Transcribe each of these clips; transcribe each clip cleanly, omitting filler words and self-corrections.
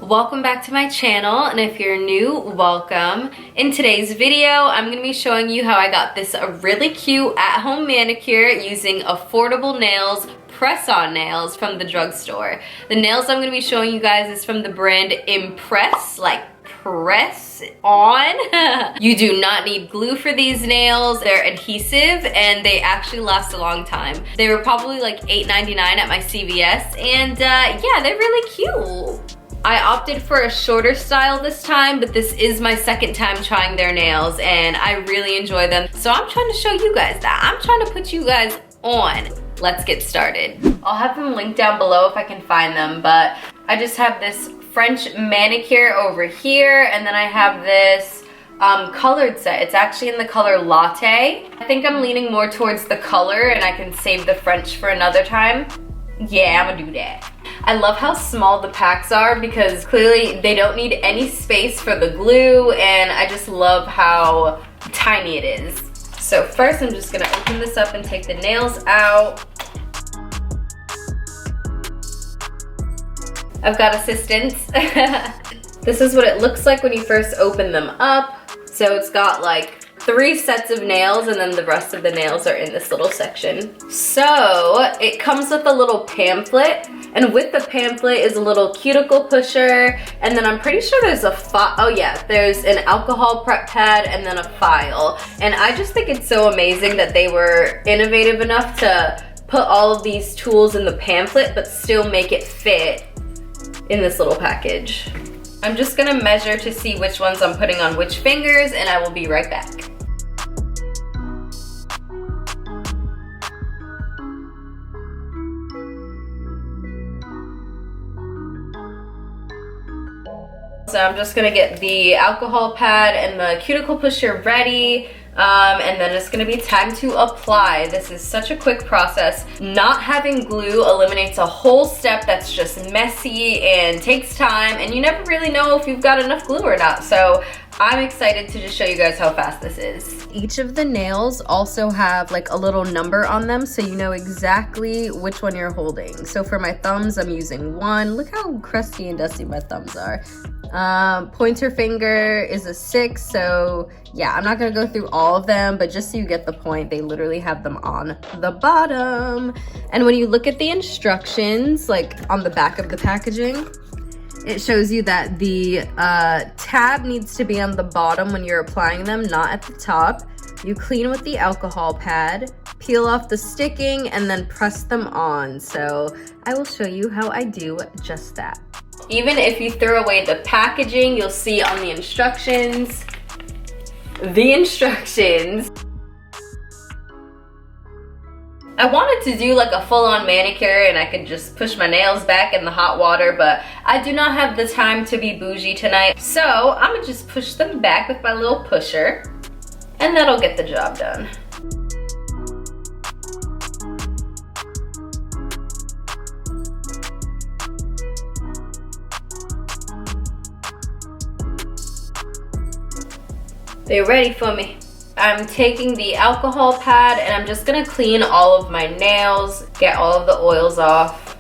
Welcome back to my channel, and if you're new, welcome. In today's video, I'm going to be showing you how I got this really cute at-home manicure using affordable nails, press-on nails from the drugstore. The nails I'm going to be showing you guys is from the brand imPRESS, like press on. You do not need glue for these nails. They're adhesive and they actually last a long time. They were probably like $8.99 at my CVS, and yeah, they're really cute. I opted for a shorter style this time, but this is my second time trying their nails and I really enjoy them. So I'm trying to show you guys that. I'm trying to put you guys on. Let's get started. I'll have them linked down below if I can find them, but I just have this French manicure over here, and then I have this colored set. It's actually in the color Latte. I think I'm leaning more towards the color and I can save the French for another time. Yeah, I'm gonna do that. I love how small the packs are because clearly they don't need any space for the glue, and I just love how tiny it is. So first I'm just gonna open this up and take the nails out. I've got assistance. This is what it looks like when you first open them up. So it's got like 3 sets of nails, and then the rest of the nails are in this little section. So it comes with a little pamphlet, and with the pamphlet is a little cuticle pusher, and then I'm pretty sure there's a oh yeah, there's an alcohol prep pad and then a file. And I just think it's so amazing that they were innovative enough to put all of these tools in the pamphlet but still make it fit in this little package. I'm just gonna measure to see which ones I'm putting on which fingers, and I will be right back. So I'm just gonna get the alcohol pad and the cuticle pusher ready, and then it's gonna be time to apply. This is such a quick process. Not having glue eliminates a whole step that's just messy and takes time, and you never really know if you've got enough glue or not. So I'm excited to just show you guys how fast this is. Each of the nails also have like a little number on them, so you know exactly which one you're holding. So for my thumbs, I'm using 1. Look how crusty and dusty my thumbs are. Pointer finger is a 6, so yeah, I'm not gonna go through all of them, but just so you get the point, they literally have them on the bottom. And when you look at the instructions, like on the back of the packaging, it shows you that the tab needs to be on the bottom when you're applying them, not at the top. You clean with the alcohol pad, peel off the sticking, and then press them on. So I will show you how I do just that. Even if you throw away the packaging, you'll see on the instructions. I wanted to do like a full-on manicure and I could just push my nails back in the hot water, but I do not have the time to be bougie tonight. So I'm gonna just push them back with my little pusher, and that'll get the job done. They're ready for me. I'm taking the alcohol pad and I'm just gonna clean all of my nails, get all of the oils off.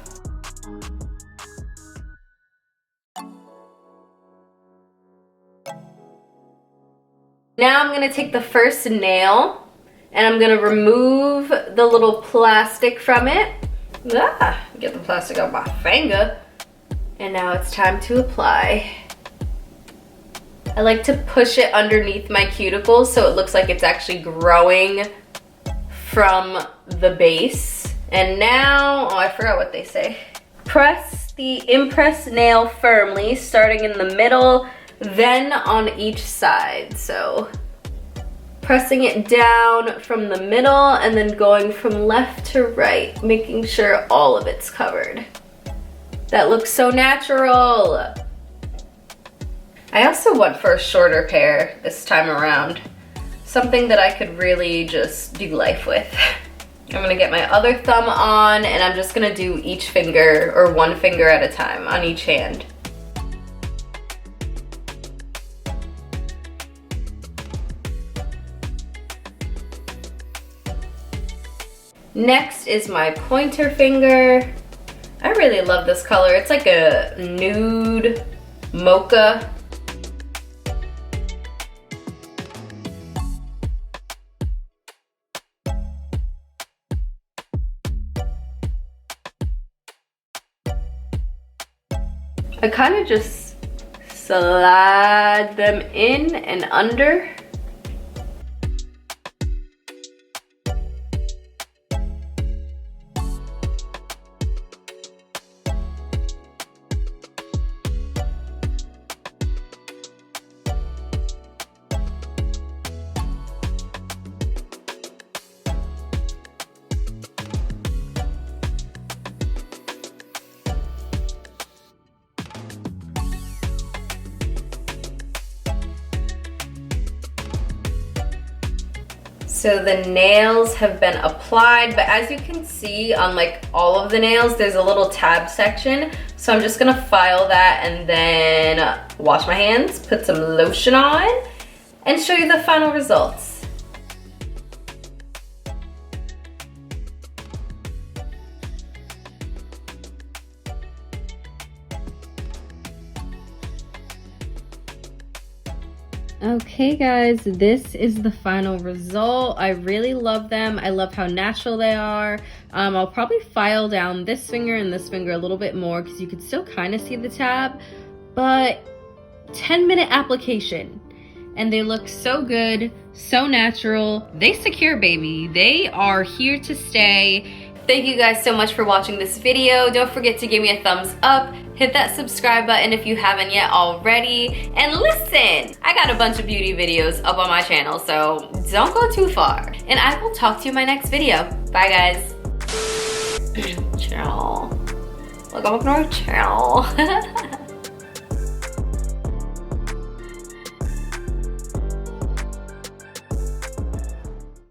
Now I'm gonna take the first nail and I'm gonna remove the little plastic from it. Get the plastic off my finger. And now it's time to apply. I like to push it underneath my cuticles so it looks like it's actually growing from the base. And now, oh, I forgot what they say. Press the imPRESS nail firmly, starting in the middle, then on each side. So pressing it down from the middle and then going from left to right, making sure all of it's covered. That looks so natural. I also went for a shorter pair this time around. Something that I could really just do life with. I'm gonna get my other thumb on, and I'm just gonna do each finger, or one finger at a time on each hand. Next is my pointer finger. I really love this color. It's like a nude mocha. I kind of just slide them in and under. So the nails have been applied, but as you can see on like all of the nails, there's a little tab section. So I'm just gonna file that and then wash my hands, put some lotion on, and show you the final results. Okay guys, this is the final result. I really love them. I love how natural they are. I'll probably file down this finger and this finger a little bit more because you can still kind of see the tab, but 10-minute application. And they look so good, so natural. They secure, baby. They are here to stay. Thank you guys so much for watching this video. Don't forget to give me a thumbs up. Hit that subscribe button if you haven't yet already. And listen, I got a bunch of beauty videos up on my channel, so don't go too far. And I will talk to you in my next video. Bye guys. Ciao. Welcome to our channel.